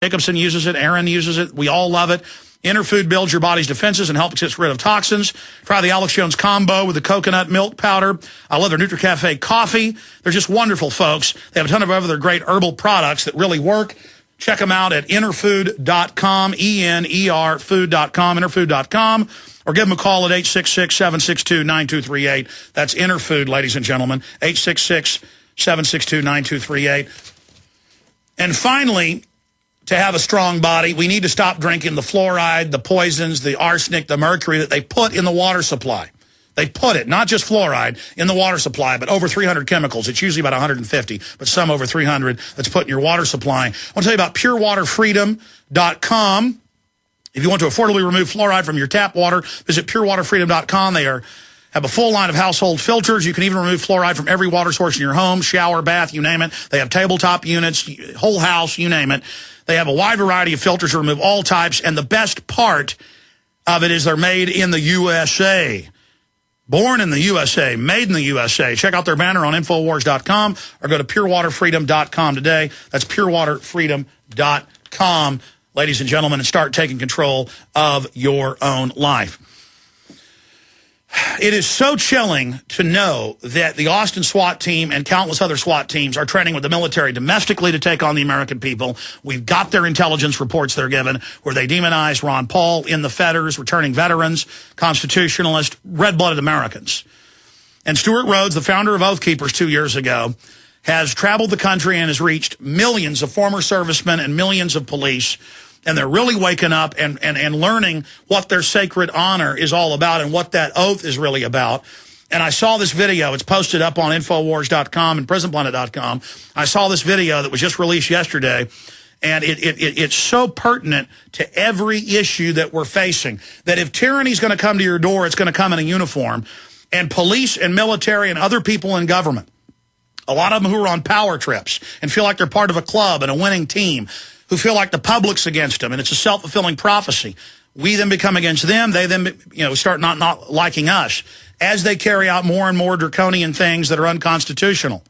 Jacobson uses it. Aaron uses it. We all love it. Interfood builds your body's defenses and helps get rid of toxins. Try the Alex Jones combo with the coconut milk powder. I love their NutriCafe coffee. They're just wonderful, folks. They have a ton of other great herbal products that really work. Check them out at interfood.com, E-N-E-R food.com, interfood.com, or give them a call at 866-762-9238. That's Interfood, ladies and gentlemen, 866-762-9238. And finally, to have a strong body, we need to stop drinking the fluoride, the poisons, the arsenic, the mercury that they put in the water supply. They put it, not just fluoride, in the water supply, but over 300 chemicals. It's usually about 150, but some over 300 that's put in your water supply. I want to tell you about purewaterfreedom.com. If you want to affordably remove fluoride from your tap water, visit purewaterfreedom.com. They have a full line of household filters. You can even remove fluoride from every water source in your home, shower, bath, you name it. They have tabletop units, whole house, you name it. They have a wide variety of filters to remove all types, and the best part of it is they're made in the USA. Born in the USA, made in the USA. Check out their banner on Infowars.com or go to purewaterfreedom.com today. That's purewaterfreedom.com, ladies and gentlemen, and start taking control of your own life. It is so chilling to know that the Austin SWAT team and countless other SWAT teams are training with the military domestically to take on the American people. We've got their intelligence reports they're given where they demonize Ron Paul in the fetters, returning veterans, constitutionalists, red-blooded Americans. And Stuart Rhodes, the founder of Oath Keepers 2 years ago, has traveled the country and has reached millions of former servicemen and millions of police. And they're really waking up and learning what their sacred honor is all about and what that oath is really about. And I saw this video. It's posted up on Infowars.com and PrisonPlanet.com. I saw this video that was just released yesterday, and it's so pertinent to every issue that we're facing, that if tyranny is going to come to your door, it's going to come in a uniform. And police and military and other people in government, a lot of them who are on power trips and feel like they're part of a club and a winning team, who feel like the public's against them, and it's a self-fulfilling prophecy. We then become against them. They then, start not liking us as they carry out more and more draconian things that are unconstitutional.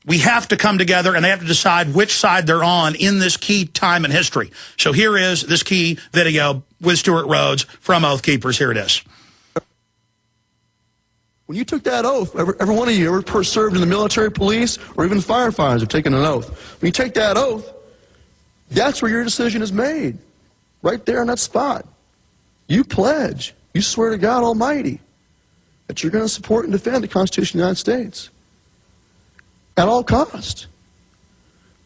We have to come together, and they have to decide which side they're on in this key time in history. So here is this key video with Stuart Rhodes from Oath Keepers. Here it is. When you took that oath, every one of you ever served in the military, police, or even firefighters have taken an oath. When you take that oath, that's where your decision is made, right there on that spot. You pledge, you swear to God Almighty that you're going to support and defend the Constitution of the United States at all costs.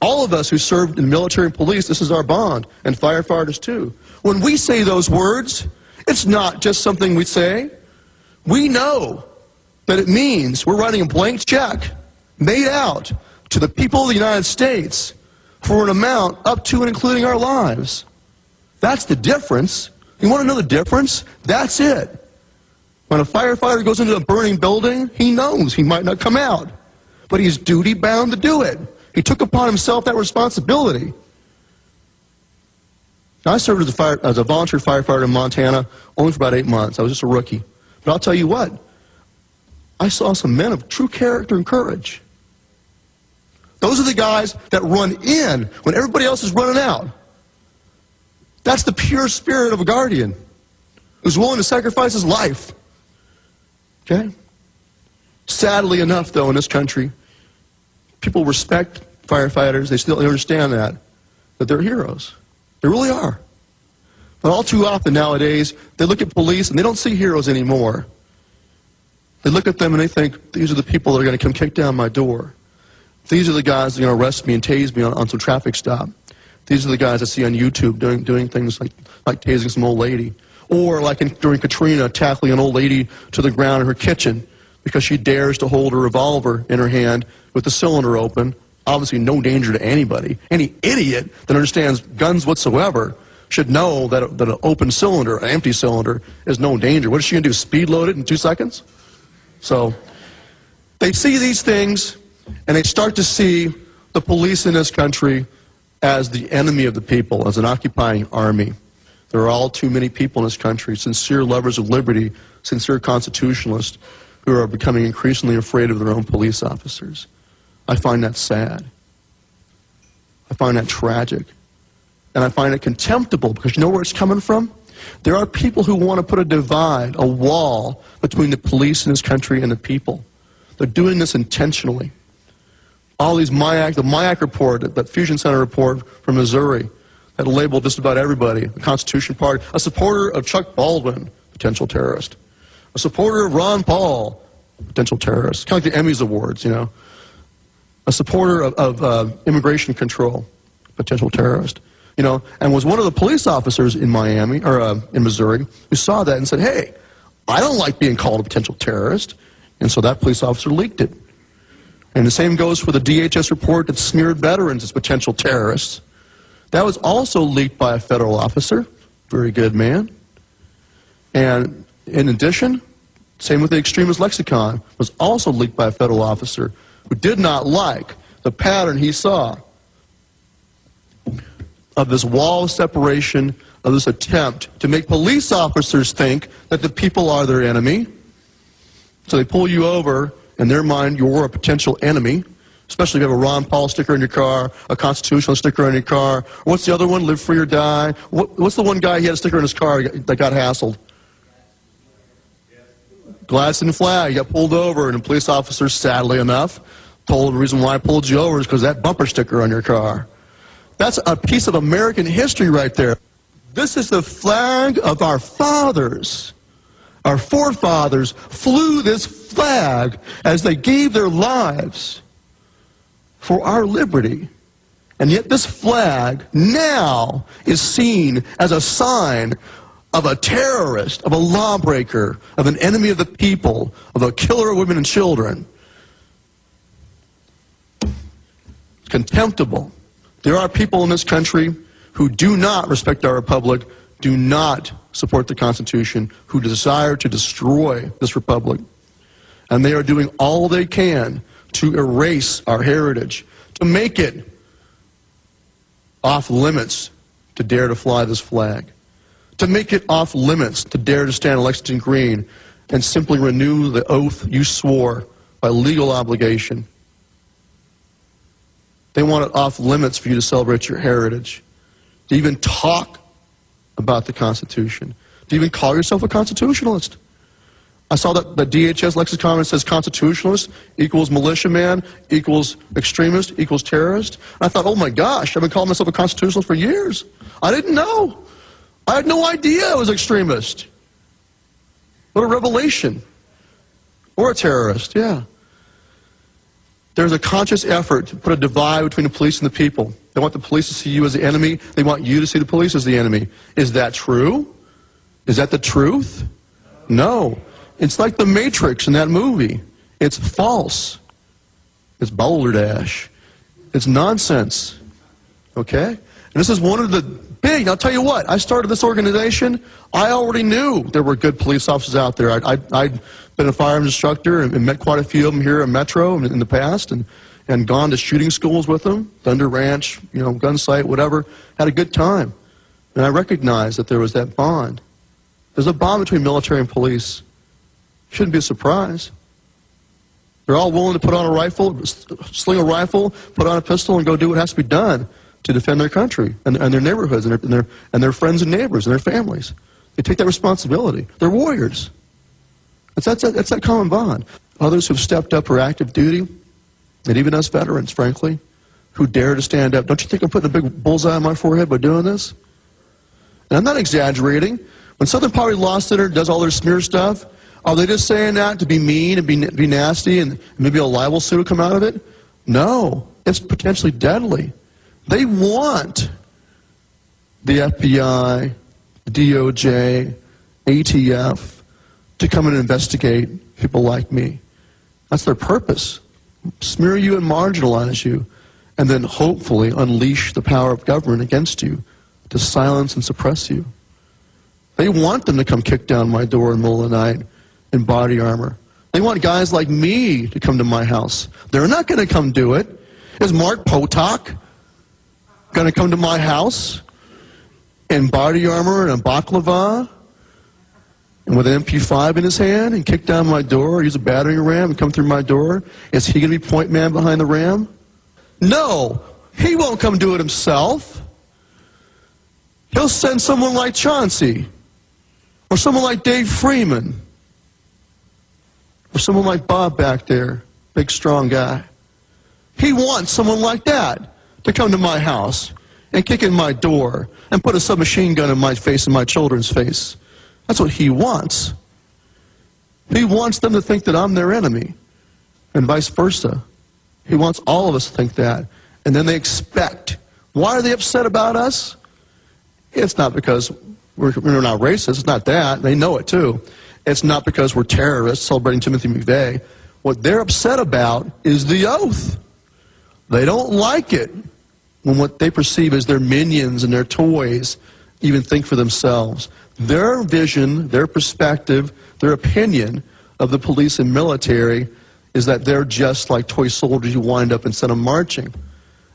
All of us who served in the military and police, this is our bond, and firefighters too. When we say those words, it's not just something we say. We know that it means we're writing a blank check made out to the people of the United States for an amount up to and including our lives. That's the difference. You want to know the difference? That's it. When a firefighter goes into a burning building, he knows he might not come out, but he's duty-bound to do it. He took upon himself that responsibility. Now, I served as a volunteer firefighter in Montana only for about 8 months. I was just a rookie. But I'll tell you what, I saw some men of true character and courage. Those are the guys that run in when everybody else is running out. That's the pure spirit of a guardian who's willing to sacrifice his life. Okay? Sadly enough, though, in this country, people respect firefighters. They understand that they're heroes. They really are. But all too often nowadays, they look at police and they don't see heroes anymore. They look at them and they think, these are the people that are going to come kick down my door. These are the guys that are going to arrest me and tase me on some traffic stop. These are the guys I see on YouTube doing things like tasing some old lady. Or like during Katrina, tackling an old lady to the ground in her kitchen because she dares to hold a revolver in her hand with the cylinder open. Obviously no danger to anybody. Any idiot that understands guns whatsoever should know that an open cylinder, an empty cylinder, is no danger. What is she going to do, speed load it in 2 seconds? So they see these things, and they start to see the police in this country as the enemy of the people, as an occupying army. There are all too many people in this country, sincere lovers of liberty, sincere constitutionalists, who are becoming increasingly afraid of their own police officers. I find that sad. I find that tragic. and I find it contemptible, because you know where it's coming from? There are people who want to put a divide, a wall, between the police in this country and the people. They're doing this intentionally. All these the MIAC report, that Fusion Center report from Missouri, that labeled just about everybody, the Constitution Party, a supporter of Chuck Baldwin, potential terrorist, a supporter of Ron Paul, potential terrorist, kind of like the Emmys Awards, you know, a supporter of immigration control, potential terrorist. You know, and was one of the police officers in Miami, or in Missouri, who saw that and said, hey, I don't like being called a potential terrorist. And so that police officer leaked it. And the same goes for the DHS report that smeared veterans as potential terrorists. That was also leaked by a federal officer, very good man. And in addition, same with the extremist lexicon, was also leaked by a federal officer who did not like the pattern he saw of this wall of separation, of this attempt to make police officers think that the people are their enemy. So they pull you over, in their mind you're a potential enemy, especially if you have a Ron Paul sticker in your car, a constitutional sticker in your car. What's the other one, live free or die? What's the one guy, he had a sticker in his car that got hassled? Gladstone flag. You got pulled over, and the police officer, sadly enough, told the reason why I pulled you over is because that bumper sticker on your car. That's a piece of American history right there. This is the flag of our fathers. Our forefathers flew this flag as they gave their lives for our liberty. And yet this flag now is seen as a sign of a terrorist, of a lawbreaker, of an enemy of the people, of a killer of women and children. It's contemptible. There are people in this country who do not respect our republic, do not support the Constitution, who desire to destroy this republic. And they are doing all they can to erase our heritage, to make it off limits to dare to fly this flag, to make it off limits to dare to stand on Lexington Green and simply renew the oath you swore by legal obligation. They want it off limits for you to celebrate your heritage, to even talk about the Constitution, to even call yourself a constitutionalist. I saw that the DHS lexicon that says constitutionalist equals militiaman, equals extremist, equals terrorist. And I thought, oh my gosh, I've been calling myself a constitutionalist for years. I didn't know. I had no idea I was extremist. What a revelation. Or a terrorist, yeah. There's a conscious effort to put a divide between the police and the people. They want the police to see you as the enemy. They want you to see the police as the enemy. Is that true? Is that the truth? No. It's like the Matrix in that movie. It's false. It's balderdash. It's nonsense. Okay? And this is one of the big, I'll tell you what, I started this organization, I already knew there were good police officers out there. I'd been a firearms instructor and met quite a few of them here in Metro in the past, and gone to shooting schools with them, Thunder Ranch, you know, gun sight, whatever, had a good time. And I recognized that there was that bond. There's a bond between military and police. Shouldn't be a surprise. They're all willing to put on a rifle, sling a rifle, put on a pistol, and go do what has to be done to defend their country and their neighborhoods and their friends and neighbors and their families. They take that responsibility. They're warriors. It's that common bond. Others who've stepped up for active duty, and even us veterans, frankly, who dare to stand up. Don't you think I'm putting a big bullseye on my forehead by doing this? And I'm not exaggerating. When Southern Poverty Law Center does all their smear stuff, are they just saying that to be mean and be nasty and maybe a libel suit will come out of it? No. It's potentially deadly. They want the FBI, the DOJ, ATF to come and investigate people like me. That's their purpose. Smear you and marginalize you, and then hopefully unleash the power of government against you to silence and suppress you. They want them to come kick down my door in the middle of the night in body armor. They want guys like me to come to my house. They're not going to come do it. Is Mark Potok going to come to my house in body armor and a baklava and with an MP5 in his hand and kick down my door or use a battering ram and come through my door? Is he going to be point man behind the ram? No, he won't come do it himself. He'll send someone like Chauncey, or someone like Dave Freeman, or someone like Bob back there, big strong guy. He wants someone like that to come to my house and kick in my door and put a submachine gun in my face and my children's face. That's what he wants. He wants them to think that I'm their enemy, and vice versa. He wants all of us to think that. And then they expect. Why are they upset about us? It's not because we're not racist. It's not that. They know it too. It's not because we're terrorists celebrating Timothy McVeigh. What they're upset about is the oath. They don't like it when what they perceive as their minions and their toys even think for themselves. Their vision, their perspective, their opinion of the police and military is that they're just like toy soldiers you wind up and send them marching.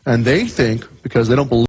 And they think, because they don't believe